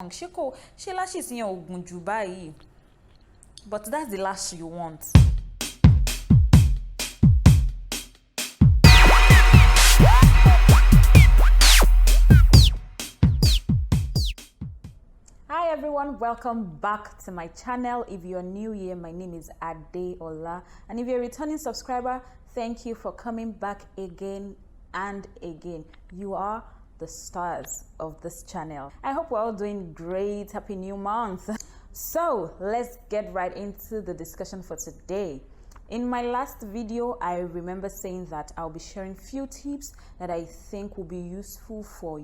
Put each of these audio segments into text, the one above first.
She's in your Dubai, but that's the last you want. Hi everyone, welcome back to my channel. If you're new here, my name is Adeola, and if you're a returning subscriber, thank you for coming back again and again. You are the stars of this channel. I hope we're all doing great. Happy new month. So let's get right into the discussion for today. In my last video, I remember saying that I'll be sharing few tips that I think will be useful for,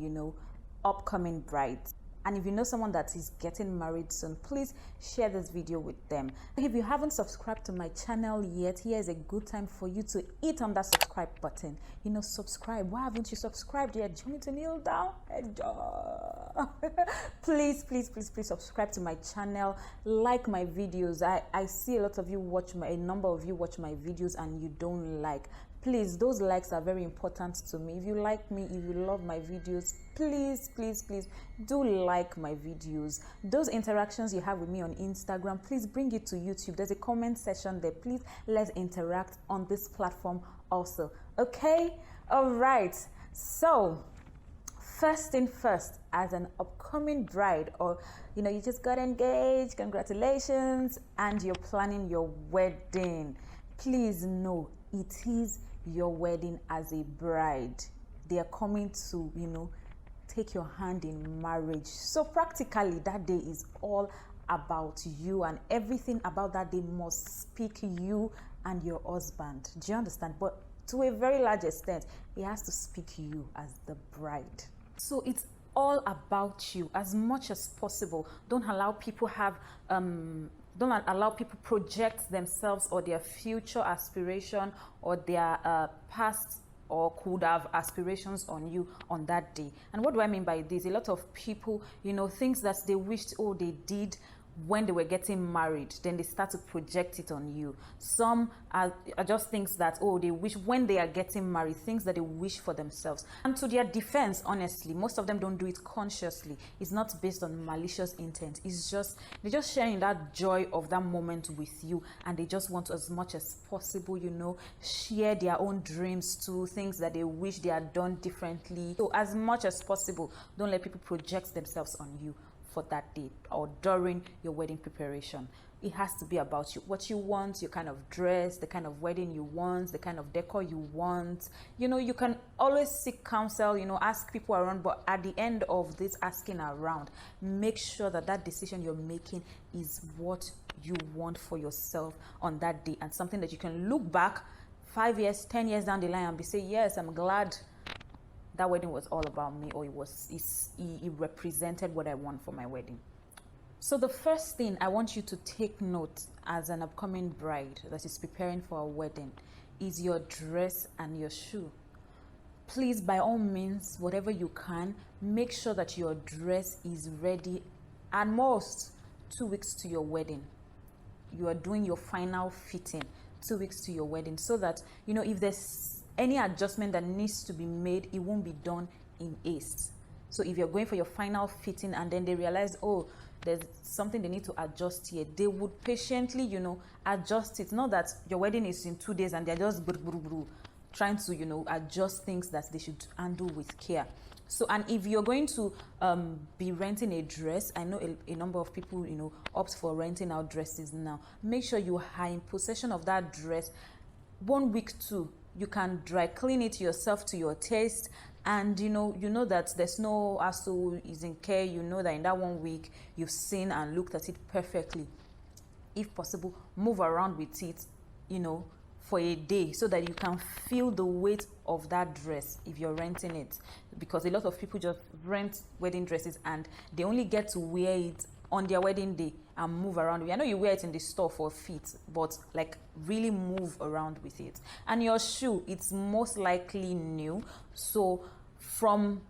upcoming brides. And if you know someone that is getting married soon, please share this video with them. If you haven't subscribed to my channel yet, here is a good time for you to hit on that subscribe button. Subscribe. Why haven't you subscribed yet? Do you want me to kneel down? Please subscribe to my channel. Like my videos. I see a lot of you a number of you watch my videos and you don't like. Please, those likes are very important to me. If you like me, if you love my videos, please do like my videos. Those interactions you have with me on Instagram, please bring it to YouTube. There's a comment section there. Please, let's interact on this platform also. Okay? All right. So, first thing first, as an upcoming bride, or you just got engaged, congratulations, and you're planning your wedding, please know it is your wedding as a bride. They are coming to take your hand in marriage. So practically that day is all about you, and everything about that day must speak you and your husband. Do you understand? But to a very large extent, it has to speak you as the bride. So it's all about you as much as possible. Don't allow people project themselves or their future aspiration or their past or could have aspirations on you on that day. And what do I mean by this? A lot of people, things that they wished, they did when they were getting married, then they start to project it on you. Some are just things that they wish when they are getting married, things that they wish for themselves. And to their defense, honestly, most of them don't do it consciously. It's not based on malicious intent. It's just they're just sharing that joy of that moment with you, and they just want to, as much as possible, share their own dreams too, things that they wish they had done differently. So as much as possible, don't let people project themselves on you for that day or during your wedding preparation. It has to be about you, what you want, your kind of dress, the kind of wedding you want, the kind of decor you want. You can always seek counsel, ask people around, but at the end of this asking around, make sure that decision you're making is what you want for yourself on that day, and something that you can look back 5 years, 10 years down the line and say, yes, I'm glad that wedding was all about me, or it represented what I want for my wedding. So the first thing I want you to take note as an upcoming bride that is preparing for a wedding is your dress and your shoe. Please, by all means, whatever you can, make sure that your dress is ready at most 2 weeks to your wedding. You are doing your final fitting 2 weeks to your wedding, so that if there's any adjustment that needs to be made, it won't be done in haste. So if you're going for your final fitting and then they realize, there's something they need to adjust here, they would patiently, adjust it. Not that your wedding is in 2 days and they're just trying to, adjust things that they should handle with care. So, and if you're going to be renting a dress, I know a number of people, opt for renting out dresses now. Make sure you are in possession of that dress 1 week too. You can dry clean it yourself to your taste, and you know that there's no hassle, is in care. You know that in that 1 week you've seen and looked at it perfectly. If possible, move around with it, for a day, so that you can feel the weight of that dress if you're renting it. Because a lot of people just rent wedding dresses and they only get to wear it on their wedding day and move around. I know you wear it in the store for feet, but really move around with it. And your shoe, it's most likely new. So from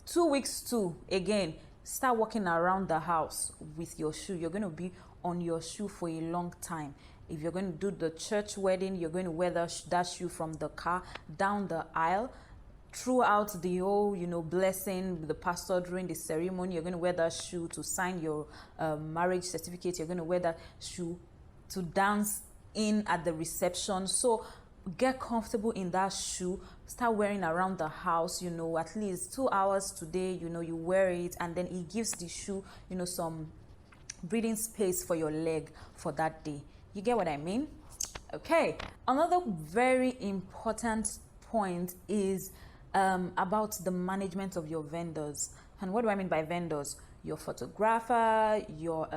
2 weeks to, again, start walking around the house with your shoe. You're going to be on your shoe for a long time. If you're going to do the church wedding, you're going to wear that shoe from the car down the aisle. throughout the whole, blessing, the pastor during the ceremony, you're going to wear that shoe to sign your marriage certificate. You're going to wear that shoe to dance in at the reception. So get comfortable in that shoe. Start wearing around the house, at least 2 hours today, you wear it, and then it gives the shoe, some breathing space for your leg for that day. You get what I mean? Okay. Another very important point is about the management of your vendors. And what do I mean by vendors? Your photographer, your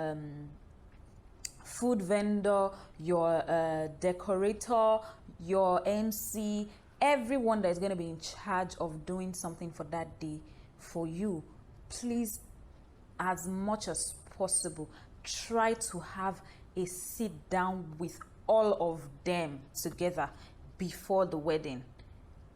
food vendor, your decorator, your MC, everyone that is going to be in charge of doing something for that day for you. Please, as much as possible, try to have a sit down with all of them together before the wedding.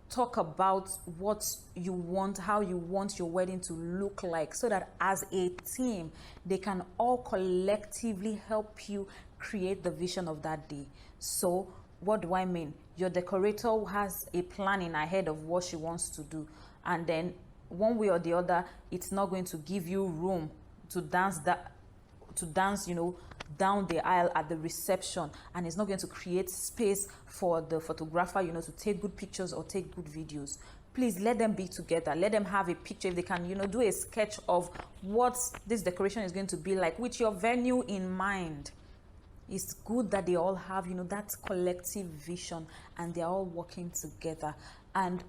Talk about what you want, how you want your wedding to look like, so that as a team, they can all collectively help you create the vision of that day. So what do I mean? Your decorator has a planning ahead of what she wants to do, and then one way or the other, it's not going to give you room to dance down the aisle at the reception, and it's not going to create space for the photographer, to take good pictures or take good videos. Please let them be together. Let them have a picture. If they can, do a sketch of what this decoration is going to be like with your venue in mind. It's good that they all have, that collective vision, and they're all working together. And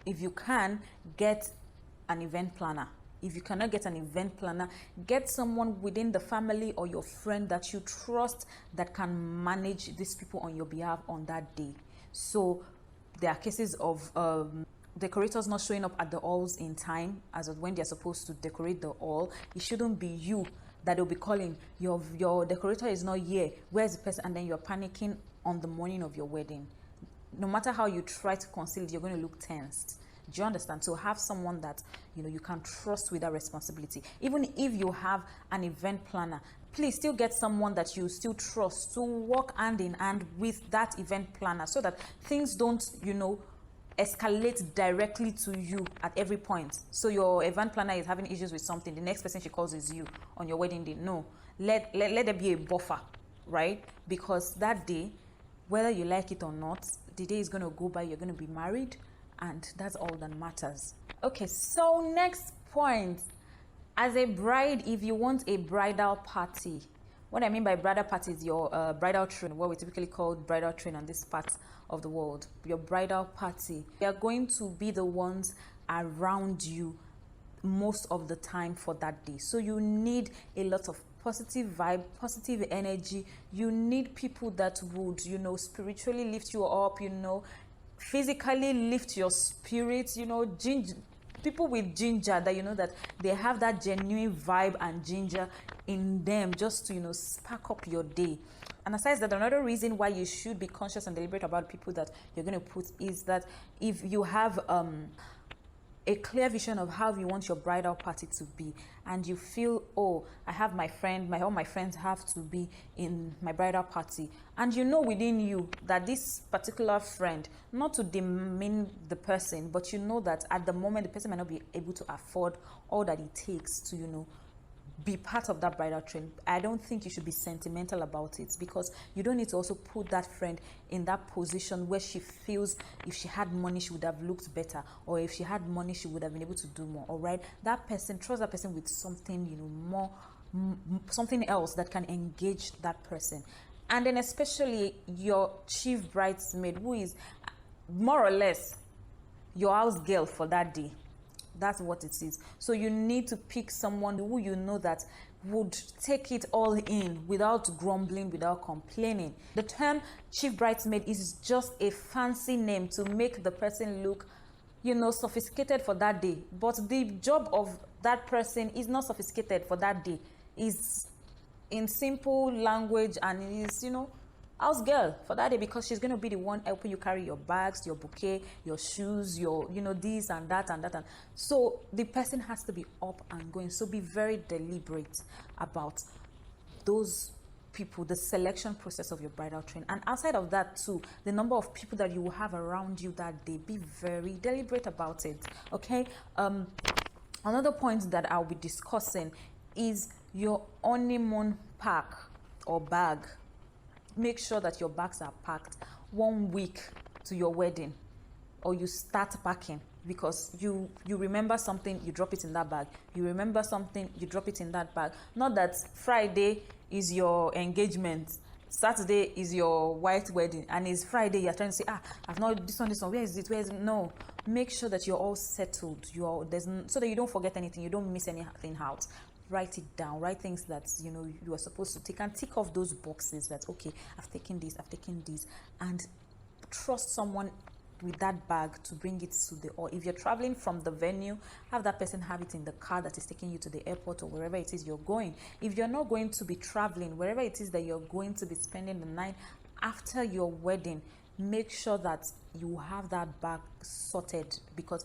if you can, get an event planner. If you cannot get an event planner, get someone within the family or your friend that you trust that can manage these people on your behalf on that day. So there are cases of decorators not showing up at the halls in time as of when they're supposed to decorate the hall. It shouldn't be you that they'll be calling, your decorator is not here, where's the person? And then you're panicking on the morning of your wedding. No matter how you try to conceal it, you're going to look tensed. Do you understand? So have someone that you can trust with that responsibility. Even if you have an event planner, please still get someone that you still trust to work hand in hand with that event planner, so that things don't escalate directly to you at every point. So your event planner is having issues with something, the next person she calls is you on your wedding day. No, let there be a buffer, right? Because that day, whether you like it or not, the day is going to go by, you're going to be married, and that's all that matters. Okay, so next point. As a bride, if you want a bridal party, what I mean by bridal party is your bridal train, what we typically call bridal train on this part of the world. Your bridal party, they are going to be the ones around you most of the time for that day. So you need a lot of positive vibe, positive energy. You need people that would, spiritually lift you up, physically lift your spirits, people with ginger, that that they have that genuine vibe and ginger in them, just to spark up your day. And aside that, another reason why you should be conscious and deliberate about people that you're going to put is that if you have a clear vision of how you want your bridal party to be, and you feel, oh, I have all my friends have to be in my bridal party, and within you that this particular friend, not to demean the person, but that at the moment the person might not be able to afford all that it takes to be part of that bridal train. I don't think you should be sentimental about it, because you don't need to also put that friend in that position where she feels if she had money she would have looked better, or if she had money she would have been able to do more. All right, that person, trust that person with something more, something else that can engage that person. And then especially your chief bridesmaid, who is more or less your house girl for that day. That's what it is. So you need to pick someone who that would take it all in without grumbling, without complaining. The term chief bridesmaid is just a fancy name to make the person look, sophisticated for that day. But the job of that person is not sophisticated for that day. It's in simple language, and it is, house girl for that day, because she's going to be the one helping you carry your bags, your bouquet, your shoes, your this and that and that. And so the person has to be up and going. So be very deliberate about those people, the selection process of your bridal train. And outside of that too, the number of people that you will have around you that day, be very deliberate about it. Okay. Another point that I'll be discussing is your honeymoon pack or bag. Make sure that your bags are packed 1 week to your wedding, or you start packing, because you remember something, you drop it in that bag. You remember something, you drop it in that bag. Not that Friday is your engagement, Saturday is your white wedding, and it's Friday you're trying to say, I've not this one, where is it? No, make sure that you're all settled. So that you don't forget anything, you don't miss anything out. Write it down. Write things that you are supposed to take, and tick off those boxes that, okay, I've taken this, and trust someone with that bag to bring it to or if you're traveling from the venue, have that person have it in the car that is taking you to the airport or wherever it is you're going. If you're not going to be traveling, wherever it is that you're going to be spending the night after your wedding, make sure that you have that bag sorted, because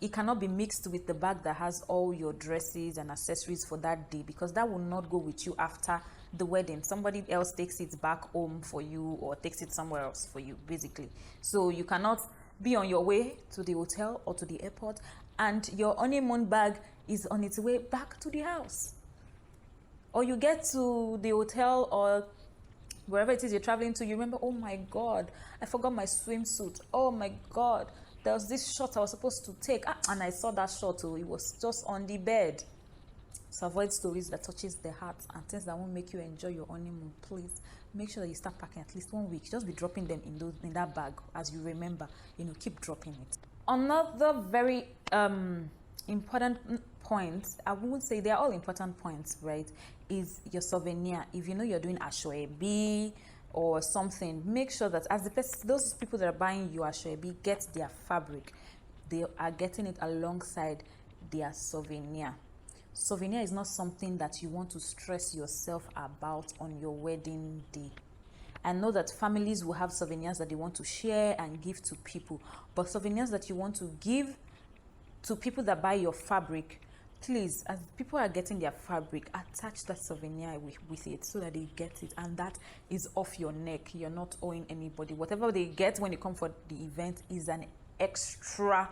it cannot be mixed with the bag that has all your dresses and accessories for that day, because that will not go with you after the wedding. Somebody else takes it back home for you, or takes it somewhere else for you, basically. So you cannot be on your way to the hotel or to the airport and your honeymoon bag is on its way back to the house, or you get to the hotel or wherever it is you're traveling to, you remember, oh my god, I forgot my swimsuit. Oh my god, there was this shot I was supposed to take, and I saw that shot, it was just on the bed. So avoid stories that touches the heart and things that won't make you enjoy your honeymoon. Please make sure that you start packing at least 1 week. Just be dropping them in that bag as you remember. Keep dropping it. Another very important point, I won't say they're all important points, right, is your souvenir. If you're doing asoebi or something, make sure that those people that are buying you asoebi get their fabric, they are getting it alongside their souvenir. Souvenir is not something that you want to stress yourself about on your wedding day. I know that families will have souvenirs that they want to share and give to people, but souvenirs that you want to give to people that buy your fabric, please, as people are getting their fabric, attach that souvenir with it so that they get it, and that is off your neck. You're not owing anybody. Whatever they get when they come for the event is an extra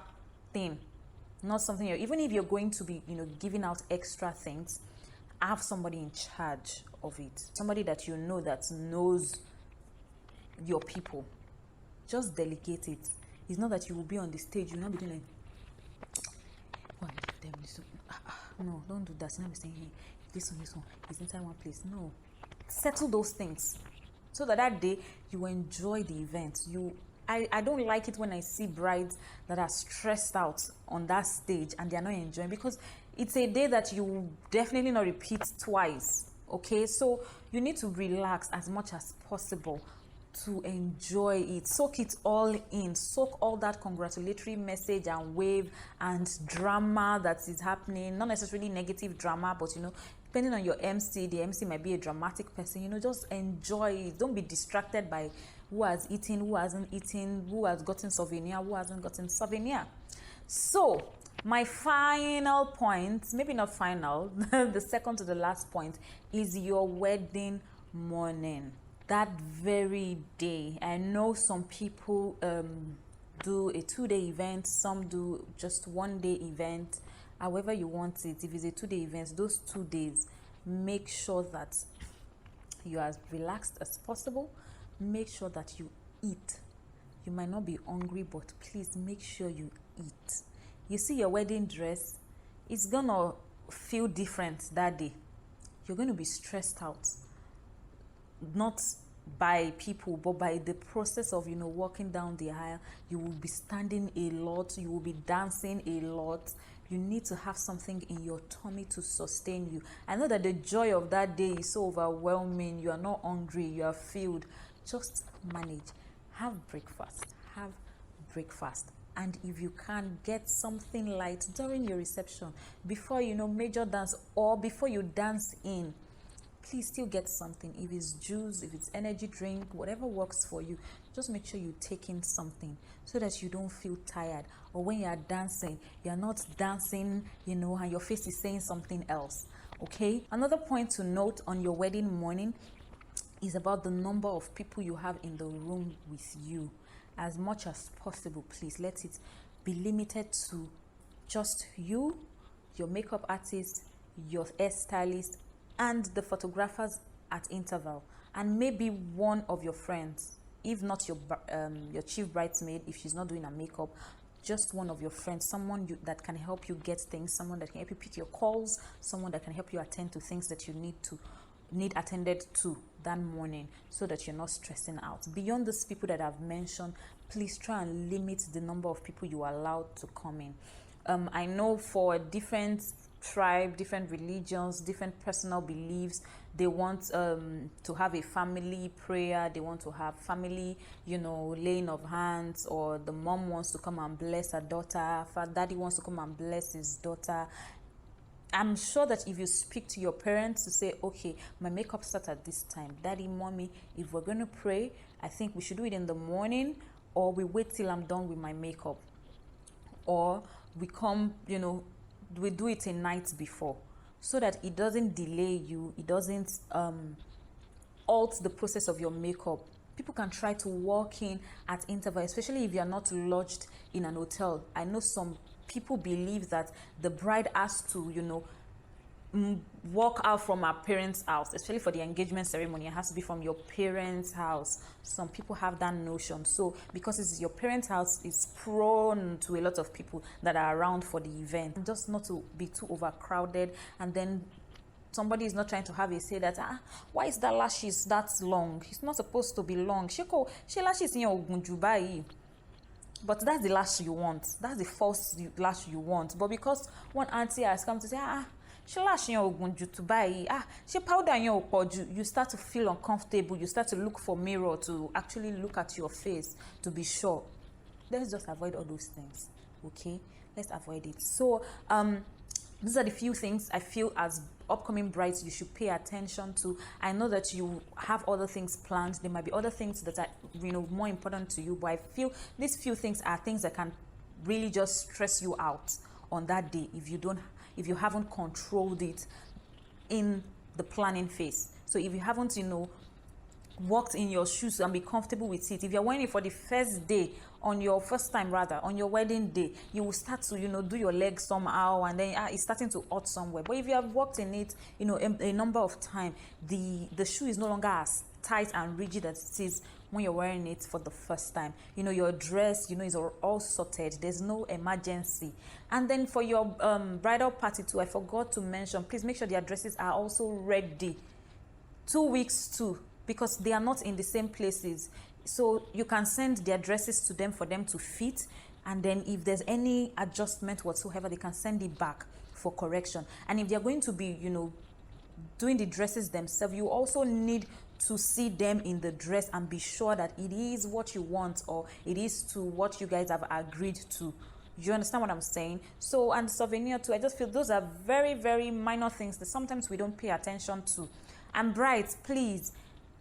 thing, not something even if you're going to be giving out extra things, have somebody in charge of it, somebody that that knows your people. Just delegate it. It's not that you will be on the stage, you'll not be doing no, don't do that. Not be saying, hey, this one is inside one place. No, settle those things so that day you enjoy the event. I don't like it when I see brides that are stressed out on that stage and they are not enjoying, because it's a day that you will definitely not repeat twice. Okay, so you need to relax as much as possible to enjoy it. Soak it all in. Soak all that congratulatory message and wave and drama that is happening. Not necessarily negative drama, but depending on your MC, the MC might be a dramatic person. Just enjoy it. Don't be distracted by who has eaten, who hasn't eaten, who has gotten souvenir, who hasn't gotten souvenir. So my final point, maybe not final, the second to the last point, is your wedding morning. That very day. I know some people do a 2-day event, some do just 1-day event. However you want it. If it's a 2-day event, those 2 days, make sure that you are as relaxed as possible. Make sure that you eat. You might not be hungry, but please make sure you eat. You see your wedding dress, it's gonna feel different that day. You're going to be stressed out, not by people, but by the process of walking down the aisle. You will be standing a lot, you will be dancing a lot. You need to have something in your tummy to sustain you. I know that the joy of that day is so overwhelming. You are not hungry, you are filled. Just manage. Have breakfast. And if you can, get something light during your reception, before major dance, or before you dance in. Please still get something. If it's juice, if it's energy drink, whatever works for you, just make sure you take in something so that you don't feel tired, or when you are dancing, you're not dancing and your face is saying something else. Okay, another point to note on your wedding morning is about the number of people you have in the room with you. As much as possible, please let it be limited to just you, your makeup artist, your hairstylist, and the photographers at interval, and maybe one of your friends, if not your chief bridesmaid, if she's not doing her makeup, just one of your friends, someone that can help you get things, someone that can help you pick your calls, someone that can help you attend to things that you need attended to that morning, so that you're not stressing out. Beyond these people that I've mentioned, please try and limit the number of people you are allowed to come in. I know for different tribe, different religions, different personal beliefs, they want to have a family prayer, they want to have family, laying of hands, or the mom wants to come and bless her daughter, daddy wants to come and bless his daughter. I'm sure that if you speak to your parents to say, okay, my makeup starts at this time, daddy, mommy, if we're going to pray, I think we should do it in the morning, or we wait till I'm done with my makeup, or we come, we do it a night before, so that it doesn't delay you, it doesn't alter the process of your makeup. People can try to walk in at interval, especially if you're not lodged in an hotel. I know some people believe that the bride has to, walk out from her parents' house, especially for the engagement ceremony. It has to be from your parents' house. Some people have that notion. So because it's your parents' house, it's prone to a lot of people that are around for the event. Just not to be too overcrowded, and then somebody is not trying to have a say that, why is that lashes that long? It's not supposed to be long. She lashes in your ogunjubai. But that's the lash you want. That's the false lash you want. But because one auntie has come to say, she lash in your ogunju to buy, she powder in your opoju, you start to feel uncomfortable. You start to look for mirror to actually look at your face to be sure. Let's just avoid all those things, okay? Let's avoid it. So, these are the few things I feel as upcoming brides you should pay attention to. I know that you have other things planned. There might be other things that are, more important to you, but I feel these few things are things that can really just stress you out on that day if you haven't controlled it in the planning phase. So if you haven't, walked in your shoes and be comfortable with it, if you're wearing it for the first day, on your wedding day, you will start to do your legs somehow, and then it's starting to hurt somewhere. But if you have walked in it a number of times, the shoe is no longer as tight and rigid as it is when you're wearing it for the first time. Your dress is all sorted, there's no emergency. And then for your bridal party too, I forgot to mention, please make sure their dresses are also ready 2 weeks too, because they are not in the same places. So you can send their dresses to them for them to fit, and then if there's any adjustment whatsoever, they can send it back for correction. And if they're going to be doing the dresses themselves, you also need to see them in the dress and be sure that it is what you want, or it is to what you guys have agreed to. You understand what I'm saying? So, and souvenir too, I just feel those are very, very minor things that sometimes we don't pay attention to. And brides, please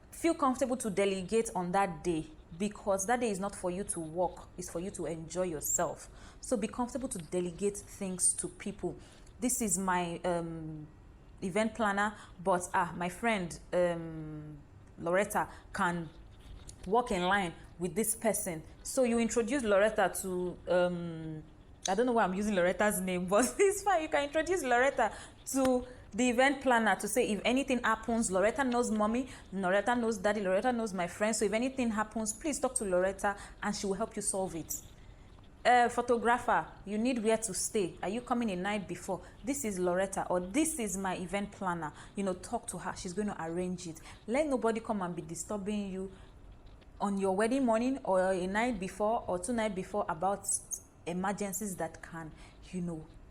feel comfortable to delegate on that day, because that day is not for you to work, it's for you to enjoy yourself. So be comfortable to delegate things to people. This is my event planner, but my friend Loretta can walk in line with this person. So you introduce Loretta to I don't know why I'm using Loretta's name, but it's fine. You can introduce Loretta to the event planner to say, if anything happens, Loretta knows mommy, Loretta knows daddy, Loretta knows my friend. So if anything happens, please talk to Loretta and she will help you solve it. Photographer, you need where to stay. Are you coming a night before? This is Loretta, or this is my event planner. Talk to her. She's going to arrange it. Let nobody come and be disturbing you on your wedding morning, or a night before, or 2 nights before, about emergencies that can,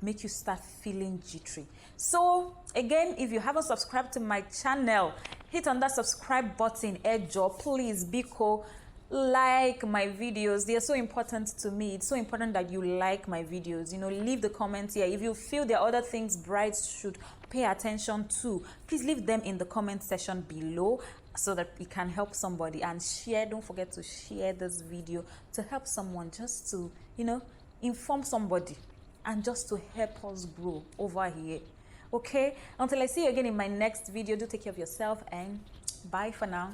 make you start feeling jittery. So again, if you haven't subscribed to my channel, hit on that subscribe button, Ejo, please, Biko. Like my videos. They are so important to me. It's so important that you like my videos. Leave the comments here. If you feel there are other things brides should pay attention to, please leave them in the comment section below, so that it can help somebody. And share, don't forget to share this video to help someone, just to inform somebody, and just to help us grow over here. Okay, until I see you again in my next video, do take care of yourself and Bye for now.